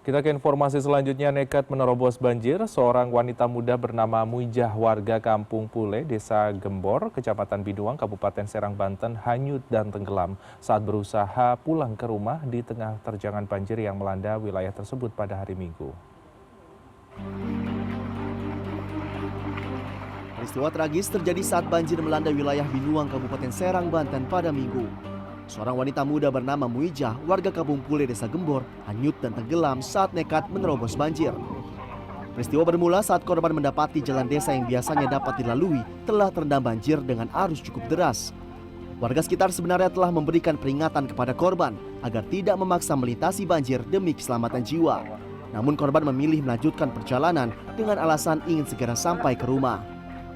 Kita ke informasi selanjutnya, nekat menerobos banjir, seorang wanita muda bernama Muijah warga Kampung Pule, Desa Gembor, Kecamatan Binuang, Kabupaten Serang, Banten, hanyut dan tenggelam saat berusaha pulang ke rumah di tengah terjangan banjir yang melanda wilayah tersebut pada hari Minggu. Peristiwa tragis terjadi saat banjir melanda wilayah Binuang, Kabupaten Serang, Banten pada Minggu. Seorang wanita muda bernama Muijah, warga Kampung Pule, Desa Gembor, hanyut dan tenggelam saat nekat menerobos banjir. Peristiwa bermula saat korban mendapati jalan desa yang biasanya dapat dilalui telah terendam banjir dengan arus cukup deras. Warga sekitar sebenarnya telah memberikan peringatan kepada korban agar tidak memaksa melintasi banjir demi keselamatan jiwa. Namun korban memilih melanjutkan perjalanan dengan alasan ingin segera sampai ke rumah.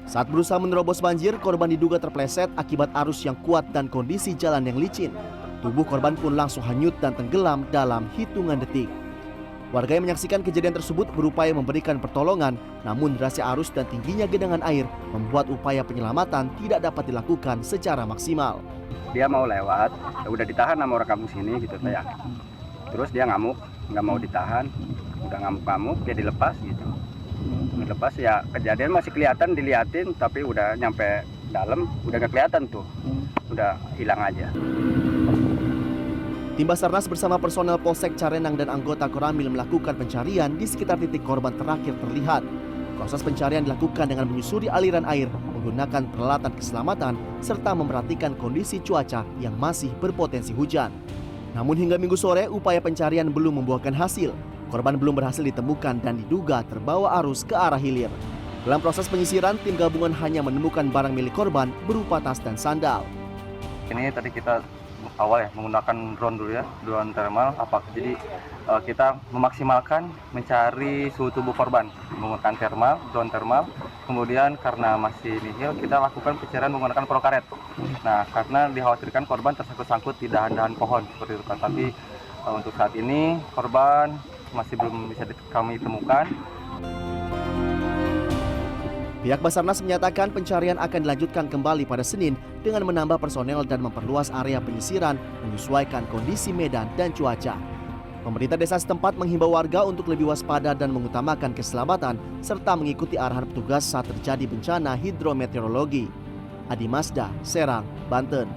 Saat berusaha menerobos banjir, korban diduga terpleset akibat arus yang kuat dan kondisi jalan yang licin. Tubuh korban pun langsung hanyut dan tenggelam dalam hitungan detik. Warga yang menyaksikan kejadian tersebut berupaya memberikan pertolongan, namun derasnya arus dan tingginya genangan air membuat upaya penyelamatan tidak dapat dilakukan secara maksimal. Dia mau lewat, udah ditahan sama orang kampung sini gitu ya. Terus dia ngamuk, nggak mau ditahan, udah ngamuk-ngamuk, dia dilepas gitu. Dilepas ya kejadian masih kelihatan diliatin, tapi udah nyampe dalam udah nggak kelihatan tuh, udah hilang aja. Tim Basarnas bersama personel Polsek Carenang dan anggota Koramil melakukan pencarian di sekitar titik korban terakhir terlihat. Proses pencarian dilakukan dengan menyusuri aliran air, menggunakan peralatan keselamatan, serta memperhatikan kondisi cuaca yang masih berpotensi hujan. Namun hingga Minggu sore, upaya pencarian belum membuahkan hasil. Korban belum berhasil ditemukan dan diduga terbawa arus ke arah hilir. Dalam proses penyisiran, tim gabungan hanya menemukan barang milik korban berupa tas dan sandal. Ini tadi kita awal ya menggunakan drone dulu ya, drone thermal. Jadi kita memaksimalkan mencari suhu tubuh korban menggunakan drone thermal. Kemudian karena masih nihil, kita lakukan pencarian menggunakan perahu karet. Nah, karena dikhawatirkan korban tersangkut-sangkut di dahan-dahan pohon seperti itu kan. Tapi untuk saat ini korban masih belum bisa kami temukan. Pihak Basarnas menyatakan pencarian akan dilanjutkan kembali pada Senin dengan menambah personel dan memperluas area penyisiran menyesuaikan kondisi medan dan cuaca. Pemerintah desa setempat menghimbau warga untuk lebih waspada dan mengutamakan keselamatan serta mengikuti arahan petugas saat terjadi bencana hidrometeorologi. Adi Mazda, Serang, Banten.